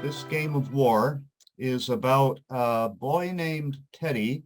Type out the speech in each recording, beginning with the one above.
This game of war is about a boy named Teddy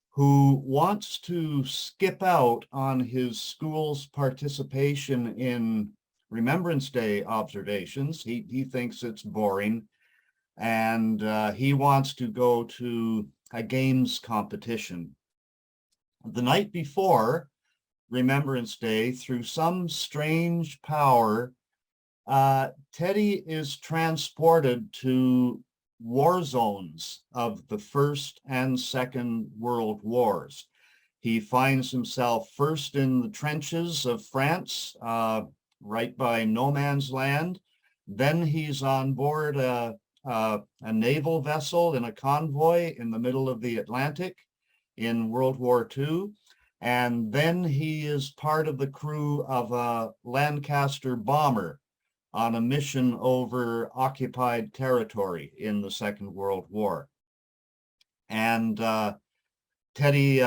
who wants to skip out on his school's participation in Remembrance Day observations. He thinks it's boring, and he wants to go to a games competition. The night before Remembrance Day, through some strange power, Teddy is transported to war zones of the First and Second World Wars. He finds himself first in the trenches of France, right by no man's land. Then he's on board a naval vessel in a convoy in the middle of the Atlantic in World War II. And then he is part of the crew of a Lancaster bomber on a mission over occupied territory in the Second World War. And Teddy,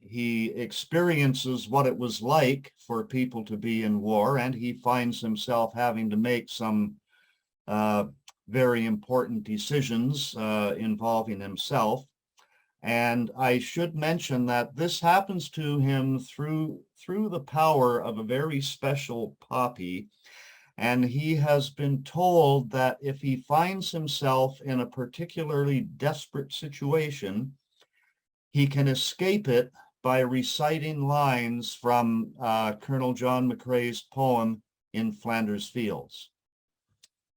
he experiences what it was like for people to be in war, and he finds himself having to make some very important decisions involving himself. And I should mention that this happens to him through the power of a very special poppy. And he has been told that if he finds himself in a particularly desperate situation, he can escape it by reciting lines from Colonel John McCrae's poem, In Flanders Fields.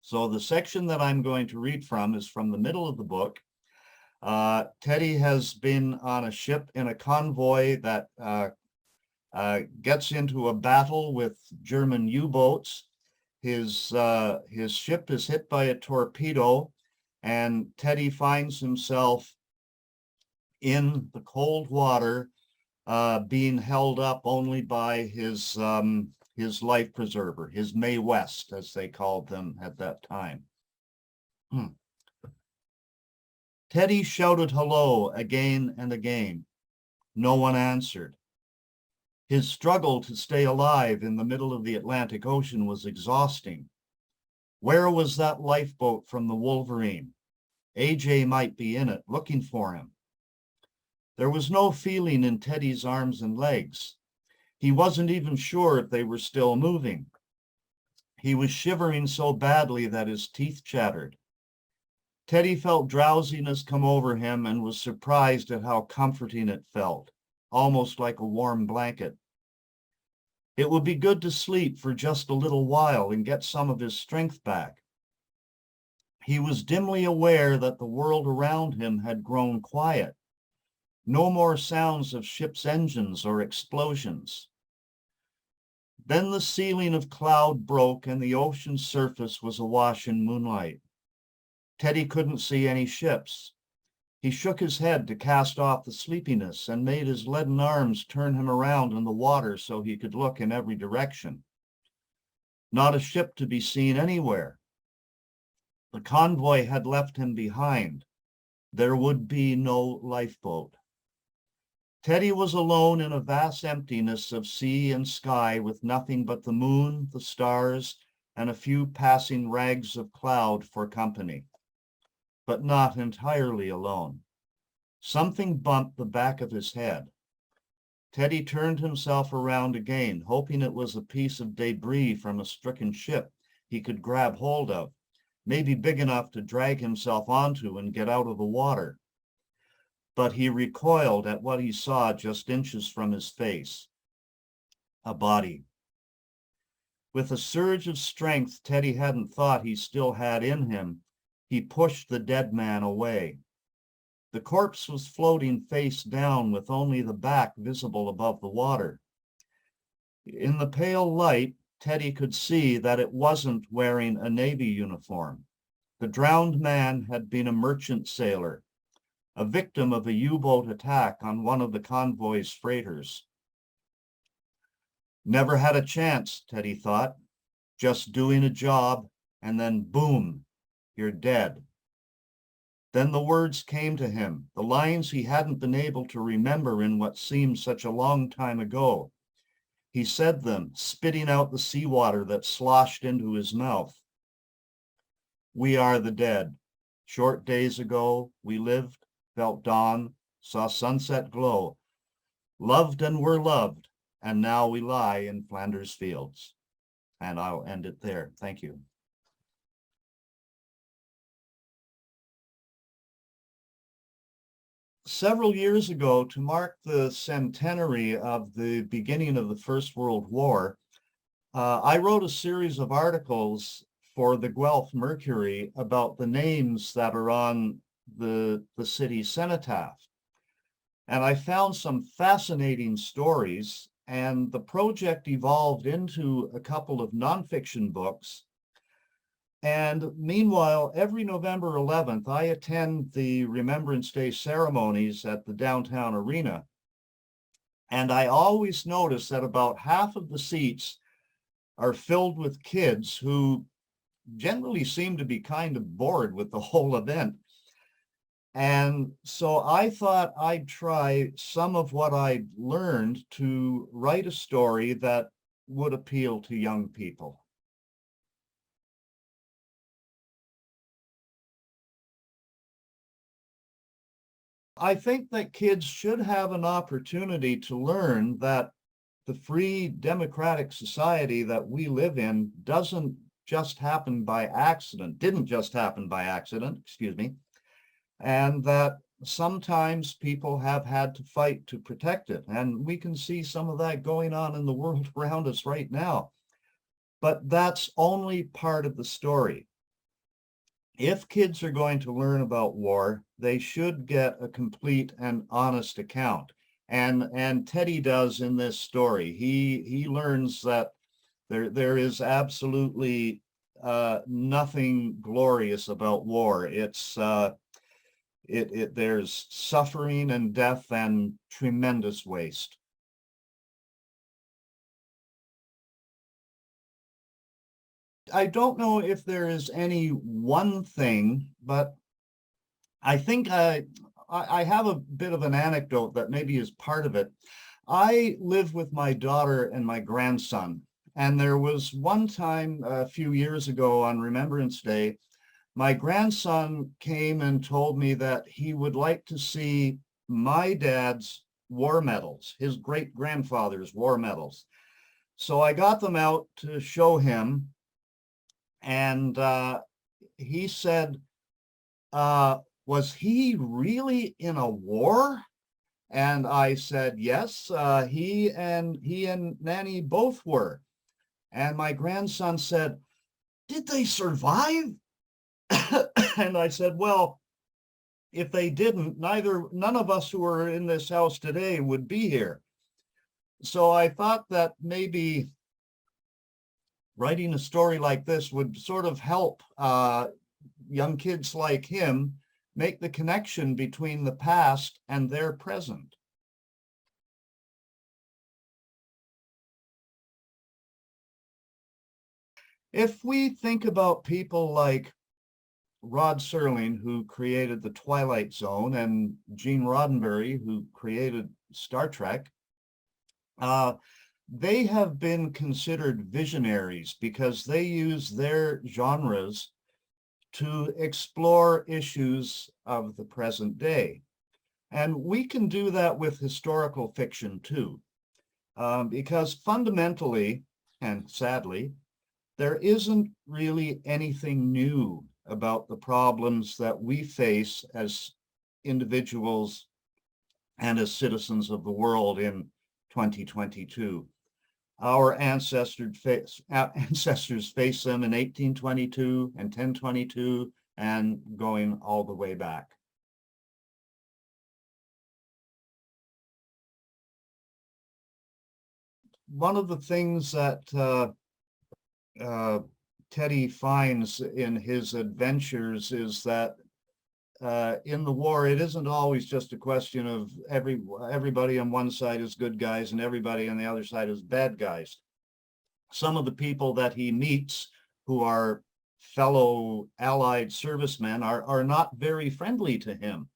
So the section that I'm going to read from is from the middle of the book. Teddy has been on a ship in a convoy that gets into a battle with German U-boats. His ship is hit by a torpedo, and Teddy finds himself in the cold water, being held up only by his life preserver, his Mae West, as they called them at that time. Teddy shouted hello again and again. No one answered. His struggle to stay alive in the middle of the Atlantic Ocean was exhausting. Where was that lifeboat from the Wolverine? AJ might be in it, looking for him. There was no feeling in Teddy's arms and legs. He wasn't even sure if they were still moving. He was shivering so badly that his teeth chattered. Teddy felt drowsiness come over him and was surprised at how comforting it felt, almost like a warm blanket. It would be good to sleep for just a little while and get some of his strength back. He was dimly aware that the world around him had grown quiet. No more sounds of ships' engines or explosions. Then the ceiling of cloud broke and the ocean's surface was awash in moonlight. Teddy couldn't see any ships. He shook his head to cast off the sleepiness and made his leaden arms turn him around in the water so he could look in every direction. Not a ship to be seen anywhere. The convoy had left him behind. There would be no lifeboat. Teddy was alone in a vast emptiness of sea and sky with nothing but the moon, the stars, and a few passing rags of cloud for company. But not entirely alone. Something bumped the back of his head. Teddy turned himself around again, hoping it was a piece of debris from a stricken ship he could grab hold of, maybe big enough to drag himself onto and get out of the water. But he recoiled at what he saw just inches from his face. A body. With a surge of strength Teddy hadn't thought he still had in him, he pushed the dead man away. The corpse was floating face down with only the back visible above the water. In the pale light, Teddy could see that it wasn't wearing a Navy uniform. The drowned man had been a merchant sailor, a victim of a U-boat attack on one of the convoy's freighters. Never had a chance, Teddy thought, just doing a job, and then boom, you're dead. Then the words came to him, the lines he hadn't been able to remember in what seemed such a long time ago. He said them, spitting out the seawater that sloshed into his mouth. We are the dead. Short days ago, we lived, felt dawn, saw sunset glow, loved and were loved, and now we lie in Flanders fields. And I'll end it there. Thank you. Several years ago, to mark the centenary of the beginning of the First World War, I wrote a series of articles for the Guelph Mercury about the names that are on the city cenotaph. And I found some fascinating stories, and the project evolved into a couple of nonfiction books. And meanwhile, every November 11th, I attend the Remembrance Day ceremonies at the downtown arena. And I always notice that about half of the seats are filled with kids who generally seem to be kind of bored with the whole event. And so I thought I'd try some of what I'd learned to write a story that would appeal to young people. I think that kids should have an opportunity to learn that the free democratic society that we live in doesn't just happen by accident, didn't just happen by accident, excuse me, and that sometimes people have had to fight to protect it. And we can see some of that going on in the world around us right now. But that's only part of the story. If kids are going to learn about war, they should get a complete and honest account. And Teddy does in this story. He learns that there is absolutely nothing glorious about war. There's suffering and death and tremendous waste. I don't know if there is any one thing, but I think I have a bit of an anecdote that maybe is part of it. I live with my daughter and my grandson, and there was one time a few years ago on Remembrance Day, my grandson came and told me that he would like to see my dad's war medals, his great-grandfather's war medals. So I got them out to show him, and he said, was he really in a war? And I said, yes, he and Nanny both were. And my grandson said, did they survive? And I said, well, if they didn't, none of us who are in this house today would be here. So I thought that maybe writing a story like this would sort of help young kids like him make the connection between the past and their present. If we think about people like Rod Serling, who created The Twilight Zone, and Gene Roddenberry, who created Star Trek, they have been considered visionaries because they use their genres to explore issues of the present day. And we can do that with historical fiction too, because fundamentally, and sadly, there isn't really anything new about the problems that we face as individuals and as citizens of the world in 2022. Our ancestors faced them in 1822 and 1022 and going all the way back. One of the things that Teddy finds in his adventures is that in the war, it isn't always just a question of everybody on one side is good guys and everybody on the other side is bad guys. Some of the people that he meets who are fellow Allied servicemen are not very friendly to him.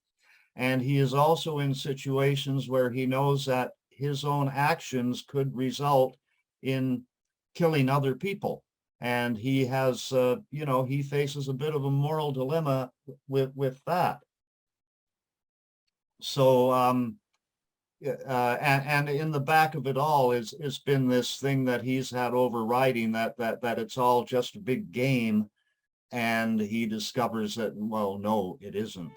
And he is also in situations where he knows that his own actions could result in killing other people. and he has, he faces a bit of a moral dilemma with that. So, and in the back of it all is been this thing that he's had overriding that it's all just a big game, and he discovers that, well, no, it isn't.